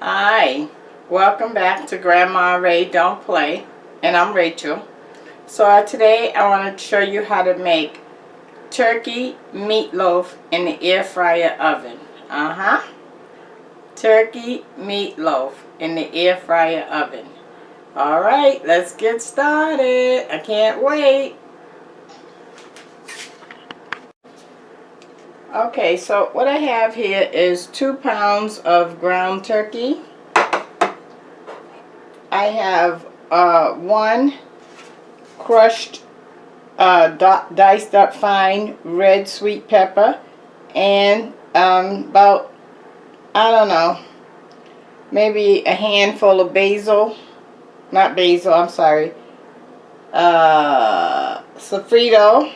Hi, welcome back to Grandma Ray Don't Play, and I'm Rachel. So today I want to show you how to make turkey meatloaf in the air fryer oven. Turkey meatloaf in the air fryer oven. Alright, let's get started. I can't wait. Okay, so what I have here is 2 pounds of ground turkey. I have 1 crushed, diced up fine red sweet pepper, and about, I don't know, maybe a handful of basil. Not basil, I'm sorry. Sofrito.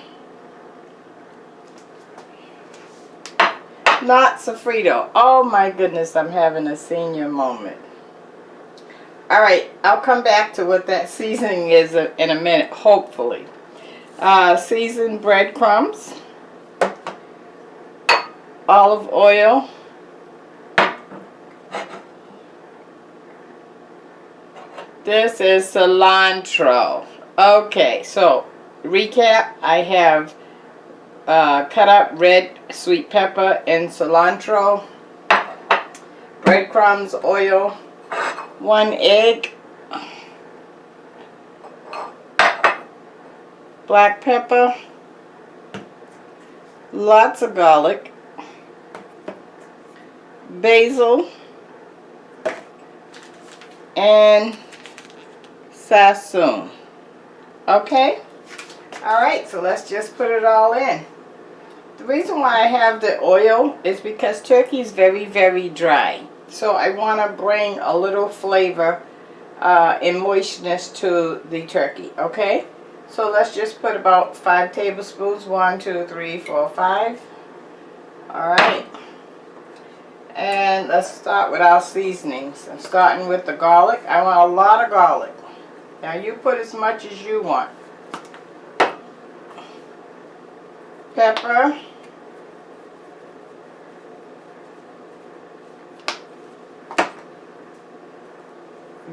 Not sofrito. Oh my goodness, I'm having a senior moment. Alright, I'll come back to what that seasoning is in a minute, hopefully. Seasoned breadcrumbs, olive oil, this is cilantro. Okay, so recap, I have cut up red sweet pepper and cilantro, breadcrumbs, oil, 1 egg, black pepper, lots of garlic, basil, and sassoon. Okay? Alright, so let's just put it all in. The reason why I have the oil is because turkey is very, very dry. So I want to bring a little flavor and moistness to the turkey. Okay? So let's just put about 5 tablespoons. 1, 2, 3, 4, 5. Alright. And let's start with our seasonings. I'm starting with the garlic. I want a lot of garlic. Now you put as much as you want. Pepper.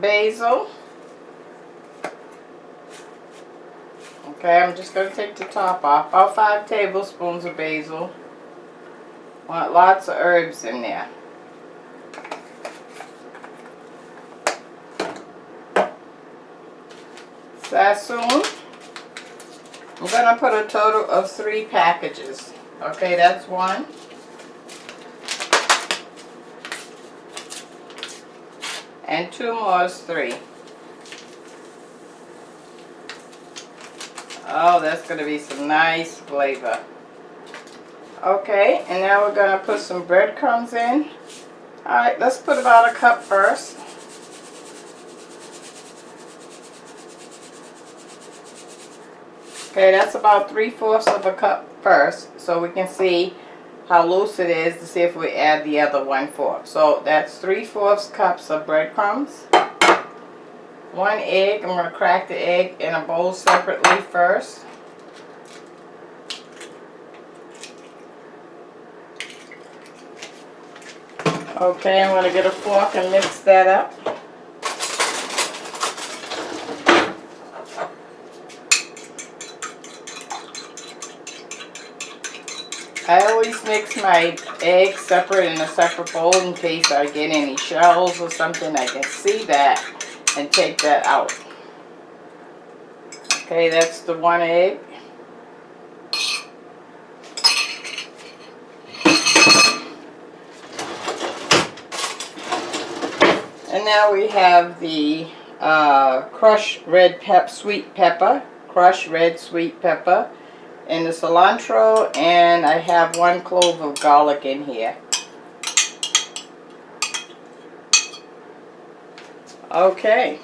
Basil. Okay, I'm just going to take the top off. About 5 tablespoons of basil. Want lots of herbs in there. Sassoon. I'm going to put a total of 3 packages. Okay, that's 1. And 2 more is 3. Oh, that's going to be some nice flavor. Okay, and now we're going to put some breadcrumbs in. Alright, let's put about a cup first. Okay, that's about 3/4 of a cup first, so we can see how loose it is to see if we add the other 1/4. So that's 3/4 cups of breadcrumbs. 1 egg. I'm going to crack the egg in a bowl separately first. Okay, I'm going to get a fork and mix that up. I always mix my eggs separate in a separate bowl in case I get any shells or something. I can see that and take that out. Okay, that's the 1 egg. And now we have the crushed red sweet pepper, crushed red sweet pepper, and the cilantro, and I have 1 clove of garlic in here. Okay.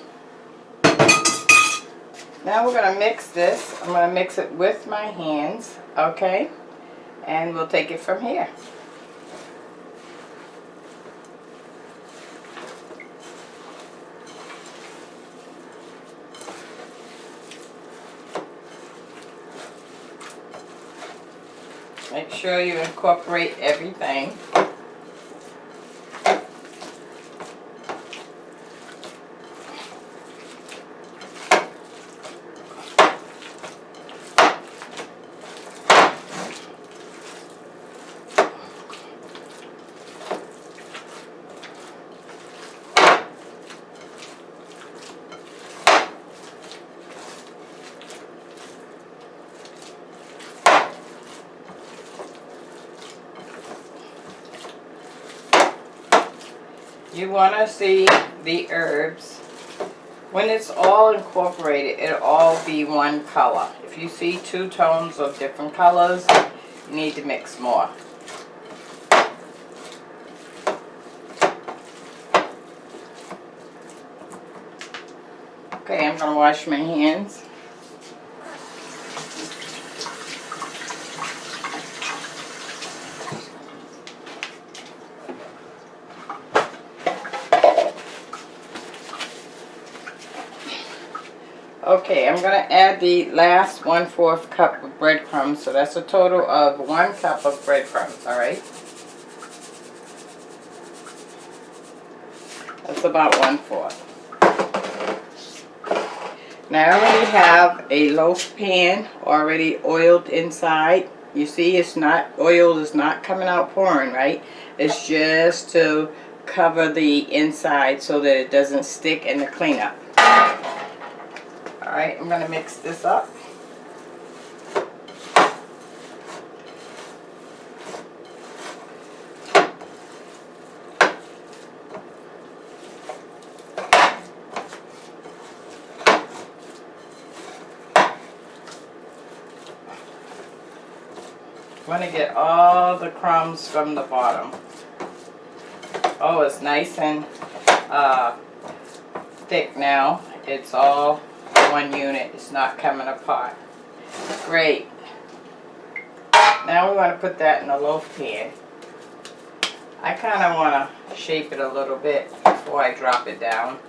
Now we're going to mix this. I'm going to mix it with my hands, okay? And we'll take it from here. Make sure you incorporate everything. You want to see the herbs. When it's all incorporated, it'll all be one color. If you see two tones of different colors, you need to mix more. Okay, I'm going to wash my hands. Okay, I'm going to add the last 1/4 cup of breadcrumbs, so that's a total of 1 cup of breadcrumbs, alright? That's about 1/4. Now I already have a loaf pan already oiled inside. You see it's not, oil is not coming out pouring, right? It's just to cover the inside so that it doesn't stick in the cleanup. Alright, I'm going to mix this up. I want to get all the crumbs from the bottom. Oh, it's nice and thick now. It's all one unit. It's not coming apart. Great. Now we want to put that in a loaf pan. I kind of want to shape it a little bit before I drop it down.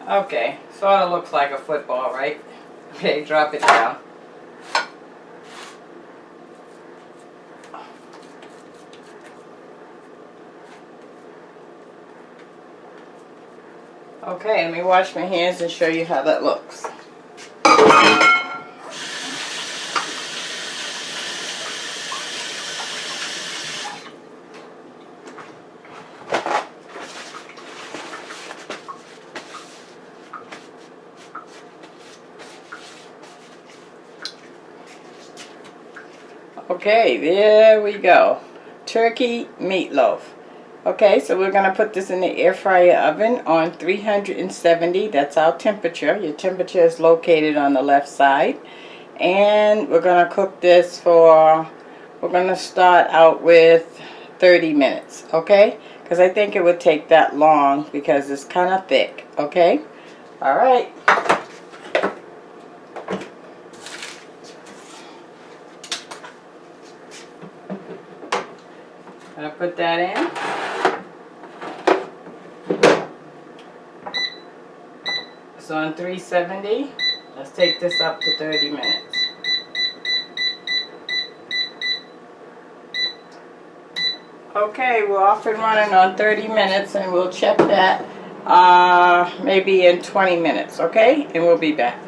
Okay, sort of looks like a football, right? Okay, drop it down. Okay, let me wash my hands and show you how that looks. Okay, there we go. Turkey meatloaf. Okay, so we're going to put this in the air fryer oven on 370. That's our temperature. Your temperature is located on the left side. And we're going to cook this for, we're going to start out with 30 minutes. Okay? Because I think it would take that long because it's kind of thick. Okay? Alright. I'm going to put that in. It's on 370. Let's take this up to 30 minutes. Okay, we're off and running on 30 minutes and we'll check that maybe in 20 minutes, okay? And we'll be back.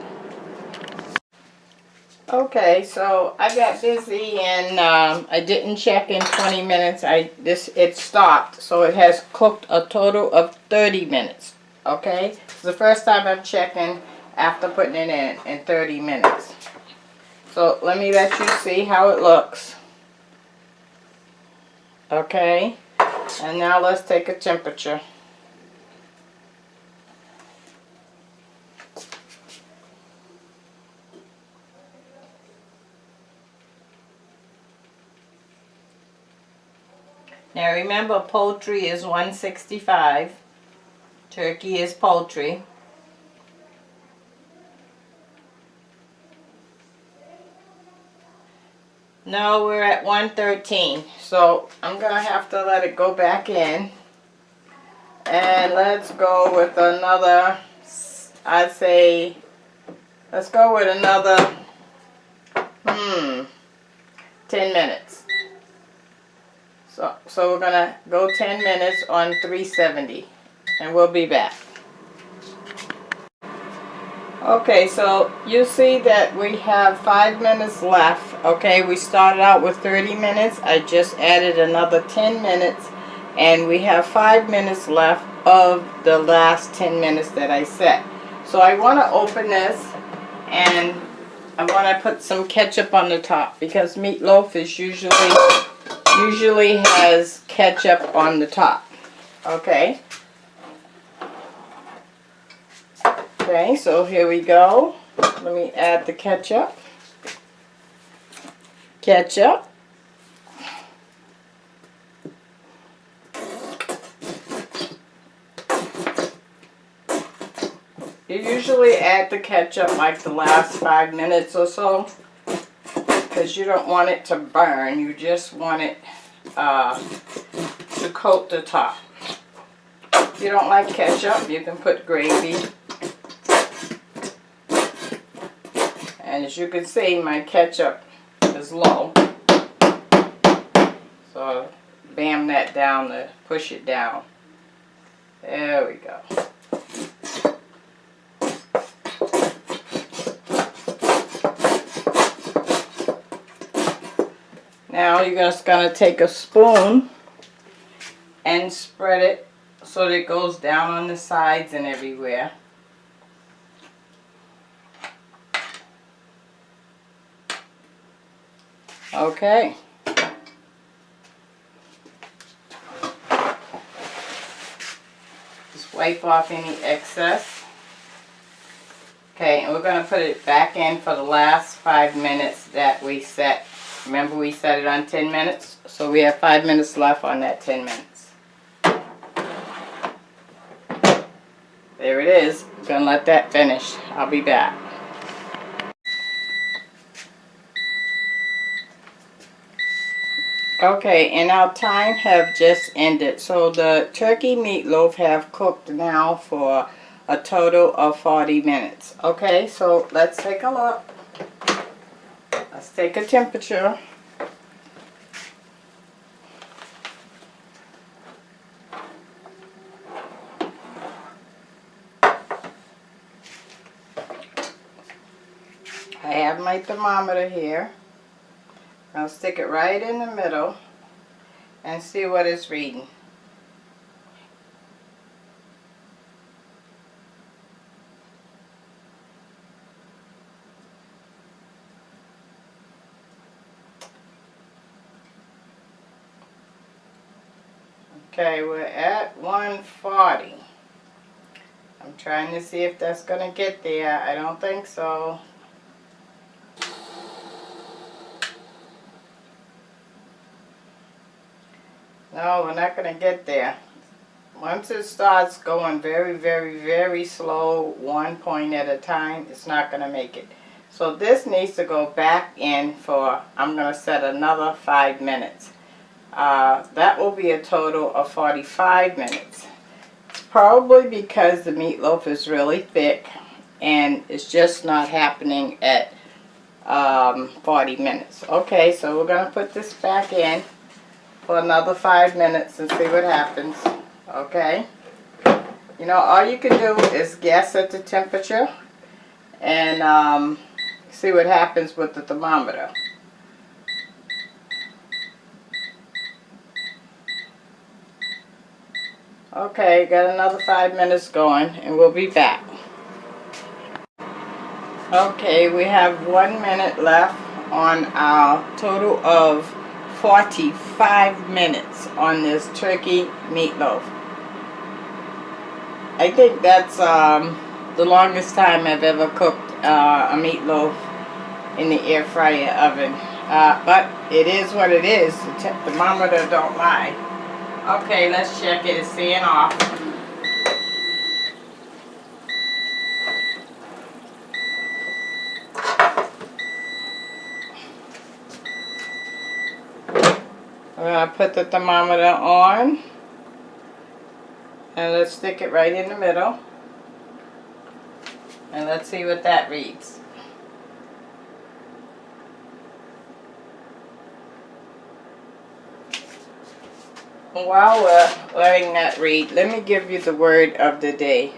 Okay, so I got busy and I didn't check in 20 minutes. It stopped, so it has cooked a total of 30 minutes. Okay, it's the first time I'm checking after putting it in 30 minutes. So let me let you see how it looks. Okay, and now let's take a temperature. Now remember, poultry is 165. Turkey is poultry. No, we're at 113. So I'm going to have to let it go back in. And let's go with another, I'd say, let's go with another, 10 minutes. So we're going to go 10 minutes on 370. And we'll be back. Okay, so you see that we have 5 minutes left. Okay, we started out with 30 minutes. I just added another 10 minutes. And we have 5 minutes left of the last 10 minutes that I set. So I want to open this and I want to put some ketchup on the top because meatloaf is usually has ketchup on the top. Okay. Okay, so here we go. Let me add the ketchup. Ketchup. You usually add the ketchup like the last 5 minutes or so because you don't want it to burn. You just want it to coat the top. If you don't like ketchup, you can put gravy. And as you can see, my ketchup is low. So bam that down to push it down. There we go. Now you're just going to take a spoon and spread it so that it goes down on the sides and everywhere. Okay. Just wipe off any excess. Okay, and we're going to put it back in for the last 5 minutes that we set. Remember we set it on 10 minutes? So we have 5 minutes left on that 10 minutes. There it is. I'm going to let that finish. I'll be back. Okay, and our time have just ended. So the turkey meatloaf have cooked now for a total of 40 minutes. Okay, so let's take a look. Let's take a temperature. I have my thermometer here. I'll stick it right in the middle and see what it's reading. Okay, we're at 140. I'm trying to see if that's going to get there. I don't think so. No, we're not going to get there. Once it starts going very, very, very slow, 1 point at a time, it's not going to make it. So this needs to go back in for, I'm going to set another 5 minutes. That will be a total of 45 minutes. It's probably because the meatloaf is really thick and it's just not happening at 40 minutes. Okay, so we're going to put this back in for another 5 minutes and see what happens. Okay, you know, all you can do is guess at the temperature and see what happens with the thermometer. Okay, got another 5 minutes going and we'll be back. Okay, we have 1 minute left on our total of 45 minutes on this turkey meatloaf. I think that's the longest time I've ever cooked a meatloaf in the air fryer oven. But it is what it is. The thermometer don't lie. Okay, let's check it. It's seeing off. I'm going to put the thermometer on. And let's stick it right in the middle. And let's see what that reads. While we're letting that read, let me give you the word of the day.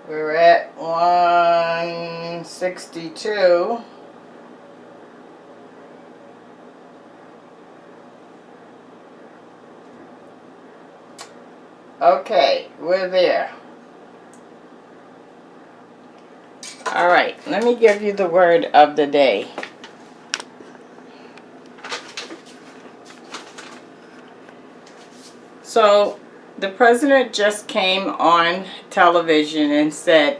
We're at 162. Okay, we're there. All right, let me give you the word of the day. So, the president just came on television and said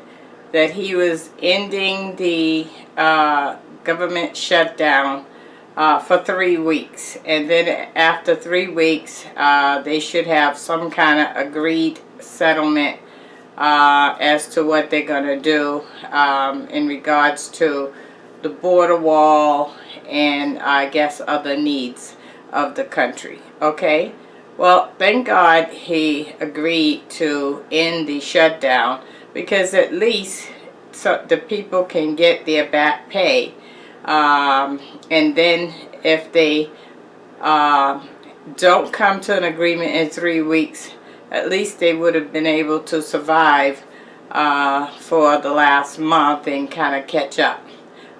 that he was ending the government shutdown for 3 weeks. And then after 3 weeks, they should have some kind of agreed settlement as to what they're going to do in regards to the border wall and I guess other needs of the country. Okay? Well, thank God he agreed to end the shutdown, because at least so the people can get their back pay. And then if they don't come to an agreement in 3 weeks, at least they would have been able to survive for the last month and kind of catch up.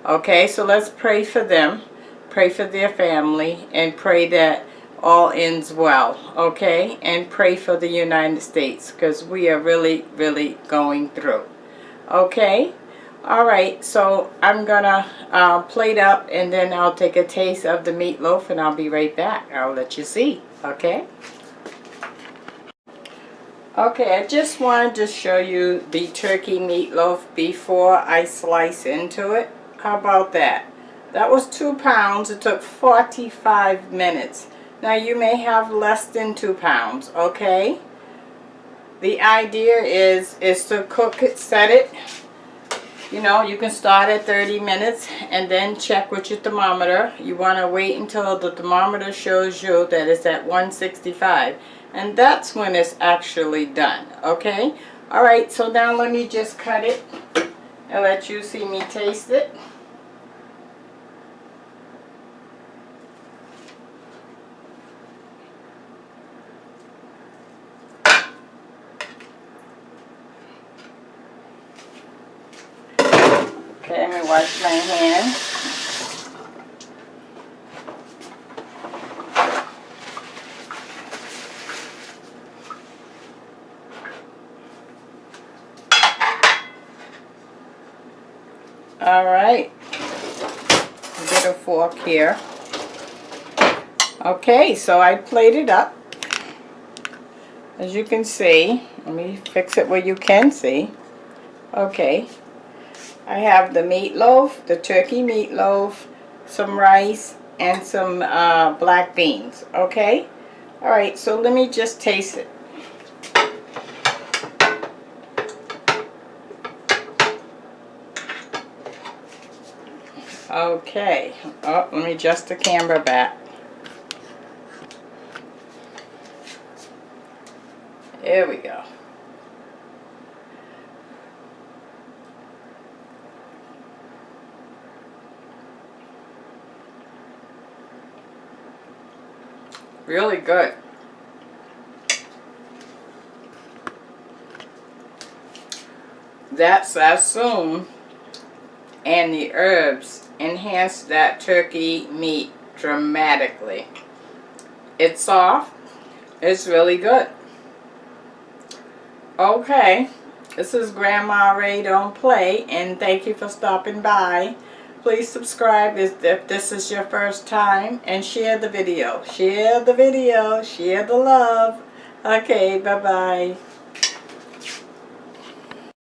Okay, so let's pray for them, pray for their family, and pray that all ends well. Okay, and pray for the United States, because we are really, really going through. Okay, all right, so I'm gonna plate up, and then I'll take a taste of the meatloaf, and I'll be right back. I'll let you see. Okay. Okay, I just wanted to show you the turkey meatloaf before I slice into it. How about that? That was 2 pounds. It took 45 minutes. Now you may have less than 2 pounds, okay? The idea is to cook it, set it. You know, you can start at 30 minutes and then check with your thermometer. You want to wait until the thermometer shows you that it's at 165. And that's when it's actually done, okay? Alright, so now let me just cut it and let you see me taste it. Okay, let me wash my hands. Alright, get a fork here. Okay, so I plated up. As you can see, let me fix it where you can see. Okay, I have the meatloaf, the turkey meatloaf, some rice, and some black beans. Okay, alright, so let me just taste it. Okay, oh, let me adjust the camera back. There we go. Really good. That sassoon and the herbs enhance that turkey meat dramatically. It's soft. It's really good. Okay, this is Grandma Ray Don't Play, and thank you for stopping by. Please subscribe if this is your first time, and share the video. Share the video. Share the love. Okay, bye-bye.